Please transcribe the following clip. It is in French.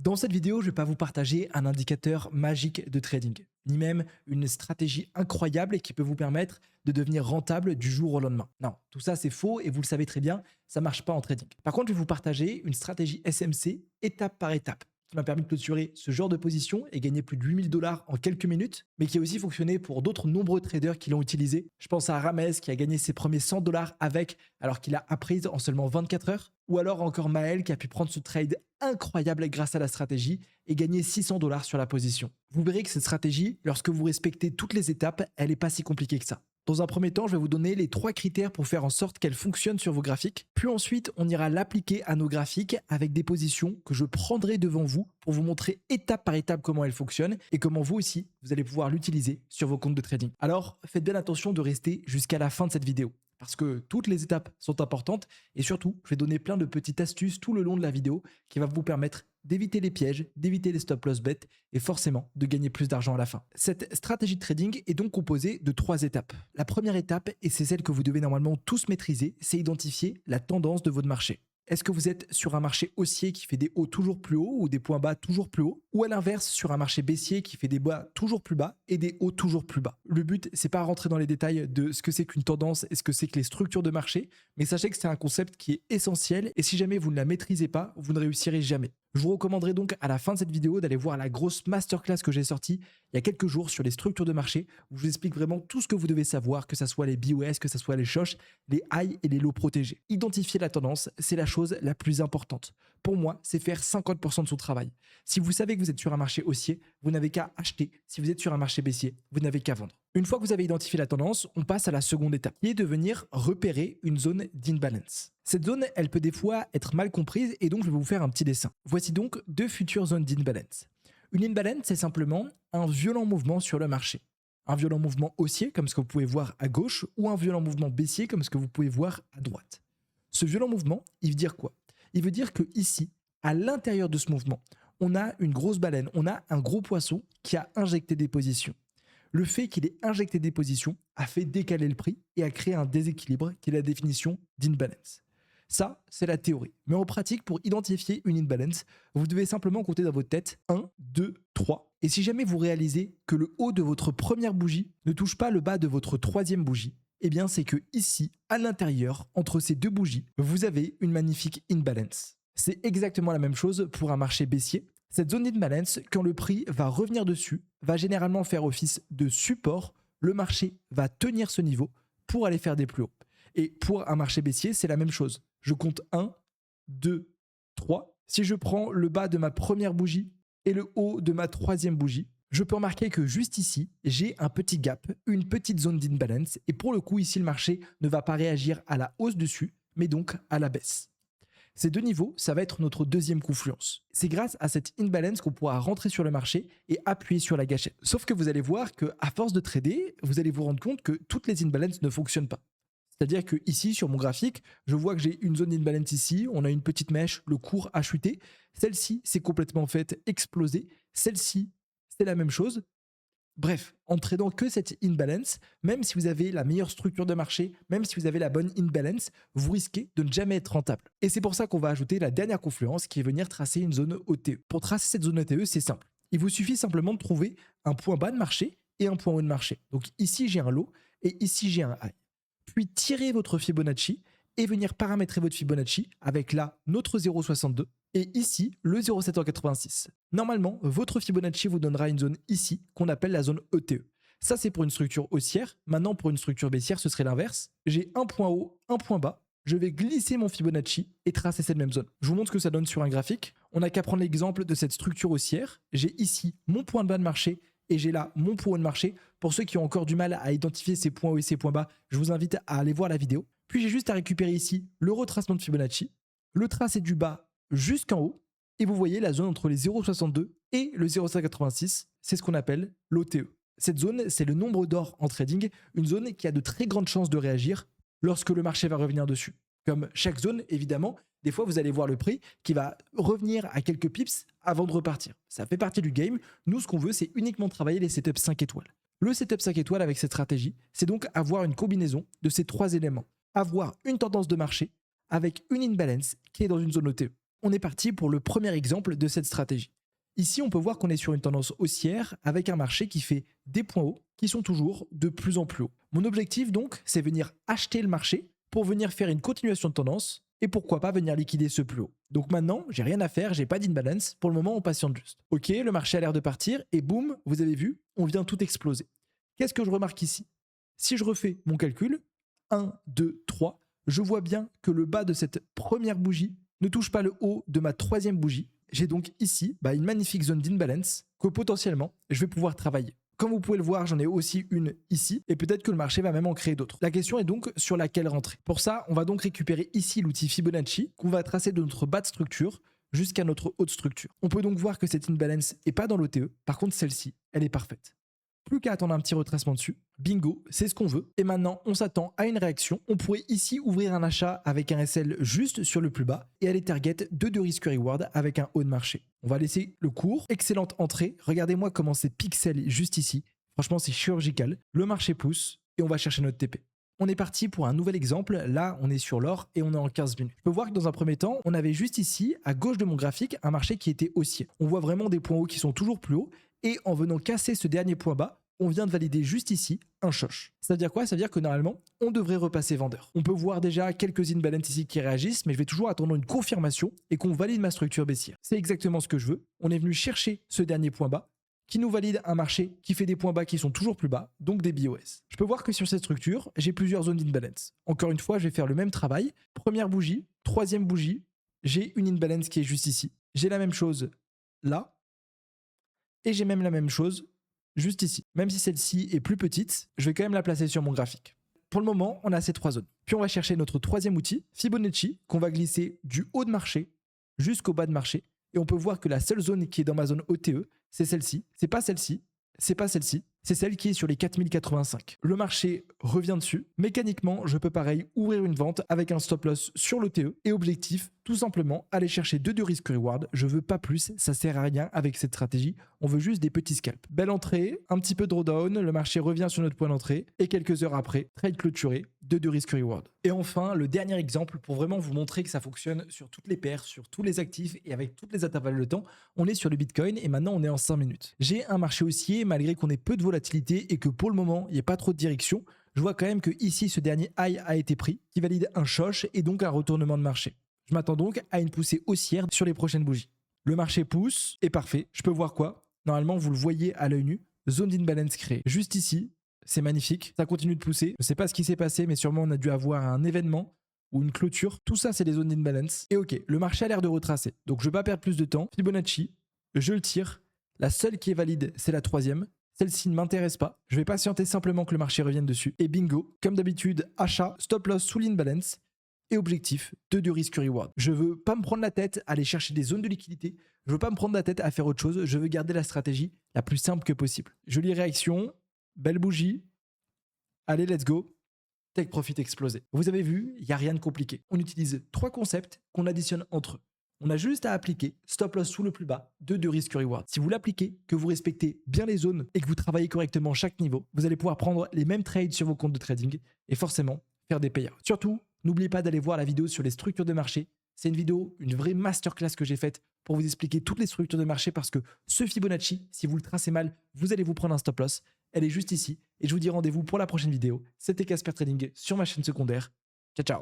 Dans cette vidéo, je ne vais pas vous partager un indicateur magique de trading, ni même une stratégie incroyable qui peut vous permettre de devenir rentable du jour au lendemain. Non, tout ça c'est faux et vous le savez très bien, ça ne marche pas en trading. Par contre, je vais vous partager une stratégie SMC étape par étape qui m'a permis de clôturer ce genre de position et gagner plus de 8 000 $ en quelques minutes, mais qui a aussi fonctionné pour d'autres nombreux traders qui l'ont utilisé. Je pense à Rames qui a gagné ses premiers 100 $ avec, alors qu'il a appris en seulement 24 heures, ou alors encore Maël qui a pu prendre ce trade incroyable grâce à la stratégie et gagner 600 $ sur la position. Vous verrez que cette stratégie, lorsque vous respectez toutes les étapes, elle n'est pas si compliquée que ça. Dans un premier temps, je vais vous donner les 3 critères pour faire en sorte qu'elle fonctionne sur vos graphiques. Puis ensuite, on ira l'appliquer à nos graphiques avec des positions que je prendrai devant vous pour vous montrer étape par étape comment elle fonctionne et comment vous aussi, vous allez pouvoir l'utiliser sur vos comptes de trading. Alors, faites bien attention de rester jusqu'à la fin de cette vidéo, parce que toutes les étapes sont importantes et surtout, je vais donner plein de petites astuces tout le long de la vidéo qui va vous permettre d'éviter les pièges, d'éviter les stop-loss bêtes et forcément de gagner plus d'argent à la fin. Cette stratégie de trading est donc composée de 3 étapes. La première étape, et c'est celle que vous devez normalement tous maîtriser, c'est identifier la tendance de votre marché. Est-ce que vous êtes sur un marché haussier qui fait des hauts toujours plus hauts ou des points bas toujours plus hauts, ou à l'inverse sur un marché baissier qui fait des bas toujours plus bas et des hauts toujours plus bas? Le but, c'est pas rentrer dans les détails de ce que c'est qu'une tendance et ce que c'est que les structures de marché, mais sachez que c'est un concept qui est essentiel et si jamais vous ne la maîtrisez pas, vous ne réussirez jamais. Je vous recommanderais donc à la fin de cette vidéo d'aller voir la grosse masterclass que j'ai sortie il y a quelques jours sur les structures de marché où je vous explique vraiment tout ce que vous devez savoir, que ce soit les BOS, que ce soit les shosh, les highs et les lows protégés. Identifier la tendance, c'est la chose la plus importante. Pour moi, c'est faire 50% de son travail. Si vous savez que vous êtes sur un marché haussier, vous n'avez qu'à acheter. Si vous êtes sur un marché baissier, vous n'avez qu'à vendre. Une fois que vous avez identifié la tendance, on passe à la seconde étape, qui est de venir repérer une zone d'imbalance. Cette zone, elle peut des fois être mal comprise et donc je vais vous faire un petit dessin. Voici donc 2 futures zones d'imbalance. Une imbalance, c'est simplement un violent mouvement sur le marché. Un violent mouvement haussier, comme ce que vous pouvez voir à gauche, ou un violent mouvement baissier, comme ce que vous pouvez voir à droite. Ce violent mouvement, il veut dire quoi? Il veut dire que ici, à l'intérieur de ce mouvement, on a une grosse baleine, on a un gros poisson qui a injecté des positions. Le fait qu'il ait injecté des positions a fait décaler le prix et a créé un déséquilibre qui est la définition d'imbalance. Ça, c'est la théorie. Mais en pratique, pour identifier une imbalance, vous devez simplement compter dans votre tête 1, 2, 3. Et si jamais vous réalisez que le haut de votre première bougie ne touche pas le bas de votre troisième bougie, eh bien c'est que ici, à l'intérieur, entre ces 2 bougies, vous avez une magnifique imbalance. C'est exactement la même chose pour un marché baissier. Cette zone d'imbalance, quand le prix va revenir dessus, va généralement faire office de support. Le marché va tenir ce niveau pour aller faire des plus hauts. Et pour un marché baissier, c'est la même chose. Je compte 1, 2, 3. Si je prends le bas de ma première bougie et le haut de ma troisième bougie, je peux remarquer que juste ici, j'ai un petit gap, une petite zone d'imbalance. Et pour le coup, ici, le marché ne va pas réagir à la hausse dessus, mais donc à la baisse. Ces 2 niveaux, ça va être notre deuxième confluence. C'est grâce à cette imbalance qu'on pourra rentrer sur le marché et appuyer sur la gâchette. Sauf que vous allez voir qu'à force de trader, vous allez vous rendre compte que toutes les imbalances ne fonctionnent pas. C'est-à-dire que ici, sur mon graphique, je vois que j'ai une zone d'imbalance ici, on a une petite mèche, le cours a chuté. Celle-ci s'est complètement faite exploser. Celle-ci, c'est la même chose. Bref, en tradant que cette imbalance, même si vous avez la meilleure structure de marché, même si vous avez la bonne imbalance, vous risquez de ne jamais être rentable. Et c'est pour ça qu'on va ajouter la dernière confluence qui est venir tracer une zone OTE. Pour tracer cette zone OTE, c'est simple. Il vous suffit simplement de trouver un point bas de marché et un point haut de marché. Donc ici, j'ai un low et ici, j'ai un high. Puis tirez votre Fibonacci et venir paramétrer votre Fibonacci avec là notre 0,62 et ici le 0,786. Normalement, votre Fibonacci vous donnera une zone ici qu'on appelle la zone ETE. Ça, c'est pour une structure haussière. Maintenant, pour une structure baissière, ce serait l'inverse. J'ai un point haut, un point bas. Je vais glisser mon Fibonacci et tracer cette même zone. Je vous montre ce que ça donne sur un graphique. On n'a qu'à prendre l'exemple de cette structure haussière. J'ai ici mon point de bas de marché et j'ai là mon point haut de marché. Pour ceux qui ont encore du mal à identifier ces points hauts et ces points bas, je vous invite à aller voir la vidéo. Puis j'ai juste à récupérer ici le retracement de Fibonacci, le tracé du bas jusqu'en haut, et vous voyez la zone entre les 0,62 et le 0,586, c'est ce qu'on appelle l'OTE. Cette zone, c'est le nombre d'or en trading, une zone qui a de très grandes chances de réagir lorsque le marché va revenir dessus. Comme chaque zone, évidemment, des fois vous allez voir le prix qui va revenir à quelques pips avant de repartir. Ça fait partie du game. Nous, ce qu'on veut, c'est uniquement travailler les setups 5 étoiles. Le setup 5 étoiles avec cette stratégie, c'est donc avoir une combinaison de ces 3 éléments. Avoir une tendance de marché avec une imbalance qui est dans une zone OTE. On est parti pour le premier exemple de cette stratégie. Ici, on peut voir qu'on est sur une tendance haussière avec un marché qui fait des points hauts qui sont toujours de plus en plus hauts. Mon objectif donc, c'est venir acheter le marché pour venir faire une continuation de tendance et pourquoi pas venir liquider ce plus haut. Donc maintenant, j'ai rien à faire, j'ai pas d'imbalance. Pour le moment, on patiente juste. Ok, le marché a l'air de partir et boum, vous avez vu, on vient tout exploser. Qu'est-ce que je remarque ici? Si je refais mon calcul, 1, 2, 3, je vois bien que le bas de cette première bougie ne touche pas le haut de ma troisième bougie. J'ai donc ici une magnifique zone d'imbalance que potentiellement je vais pouvoir travailler. Comme vous pouvez le voir, j'en ai aussi une ici et peut-être que le marché va même en créer d'autres. La question est donc sur laquelle rentrer. Pour ça, on va donc récupérer ici l'outil Fibonacci qu'on va tracer de notre bas de structure jusqu'à notre haute structure. On peut donc voir que cette imbalance n'est pas dans l'OTE, par contre celle-ci, elle est parfaite. Plus qu'à attendre un petit retracement dessus. Bingo, c'est ce qu'on veut. Et maintenant, on s'attend à une réaction. On pourrait ici ouvrir un achat avec un SL juste sur le plus bas et aller target 2 de risque reward avec un haut de marché. On va laisser le cours. Excellente entrée. Regardez-moi comment c'est pixel juste ici. Franchement, c'est chirurgical. Le marché pousse et on va chercher notre TP. On est parti pour un nouvel exemple. Là, on est sur l'or et on est en 15 minutes. Je peux voir que dans un premier temps, on avait juste ici, à gauche de mon graphique, un marché qui était haussier. On voit vraiment des points hauts qui sont toujours plus hauts. Et en venant casser ce dernier point bas, on vient de valider juste ici un choche. Ça veut dire quoi? Ça veut dire que normalement, on devrait repasser vendeur. On peut voir déjà quelques imbalances ici qui réagissent, mais je vais toujours attendre une confirmation et qu'on valide ma structure baissière. C'est exactement ce que je veux. On est venu chercher ce dernier point bas qui nous valide un marché qui fait des points bas qui sont toujours plus bas, donc des BOS. Je peux voir que sur cette structure, j'ai plusieurs zones d'imbalance. Encore une fois, je vais faire le même travail. Première bougie, troisième bougie, j'ai une imbalance qui est juste ici. J'ai la même chose là, et j'ai même la même chose juste ici. Même si celle-ci est plus petite, je vais quand même la placer sur mon graphique. Pour le moment, on a ces trois zones. Puis on va chercher notre troisième outil, Fibonacci, qu'on va glisser du haut de marché jusqu'au bas de marché. Et on peut voir que la seule zone qui est dans ma zone OTE, c'est celle-ci. C'est pas celle-ci, c'est pas celle-ci. C'est celle qui est sur les 4085. Le marché revient dessus. Mécaniquement, je peux pareil ouvrir une vente avec un stop loss sur l'OTE et objectif, tout simplement, aller chercher 2 de risque reward. Je veux pas plus, ça sert à rien avec cette stratégie. On veut juste des petits scalps. Belle entrée, un petit peu de drawdown, le marché revient sur notre point d'entrée et quelques heures après, trade clôturé, 2 de risque reward. Et enfin, le dernier exemple pour vraiment vous montrer que ça fonctionne sur toutes les paires, sur tous les actifs et avec toutes les intervalles de temps, on est sur le Bitcoin et maintenant on est en 5 minutes. J'ai un marché haussier malgré qu'on ait peu de volatilité et que pour le moment, il n'y ait pas trop de direction. Je vois quand même que ici, ce dernier high a été pris, qui valide un choche et donc un retournement de marché. Je m'attends donc à une poussée haussière sur les prochaines bougies. Le marché pousse et parfait. Je peux voir quoi? Normalement, vous le voyez à l'œil nu. Zone d'imbalance créée. Juste ici, c'est magnifique. Ça continue de pousser. Je ne sais pas ce qui s'est passé, mais sûrement on a dû avoir un événement ou une clôture. Tout ça, c'est des zones d'imbalance. Et ok, le marché a l'air de retracer. Donc je ne vais pas perdre plus de temps. Fibonacci, je le tire. La seule qui est valide, c'est la troisième. Celle-ci ne m'intéresse pas. Je vais patienter simplement que le marché revienne dessus. Et bingo, comme d'habitude, achat, stop loss sous l'imbalance. Et objectif, 2 de risque reward. Je veux pas me prendre la tête à aller chercher des zones de liquidité. Je veux pas me prendre la tête à faire autre chose. Je veux garder la stratégie la plus simple que possible. Jolie réaction, belle bougie. Allez, let's go. Take profit explosé. Vous avez vu, il n'y a rien de compliqué. On utilise 3 concepts qu'on additionne entre eux. On a juste à appliquer stop loss sous le plus bas, 2 de risque reward. Si vous l'appliquez, que vous respectez bien les zones et que vous travaillez correctement chaque niveau, vous allez pouvoir prendre les mêmes trades sur vos comptes de trading et forcément faire des payouts. Surtout, n'oubliez pas d'aller voir la vidéo sur les structures de marché. C'est une vidéo, une vraie masterclass que j'ai faite pour vous expliquer toutes les structures de marché parce que ce Fibonacci, si vous le tracez mal, vous allez vous prendre un stop loss. Elle est juste ici et je vous dis rendez-vous pour la prochaine vidéo. C'était Casper Trading sur ma chaîne secondaire. Ciao, ciao.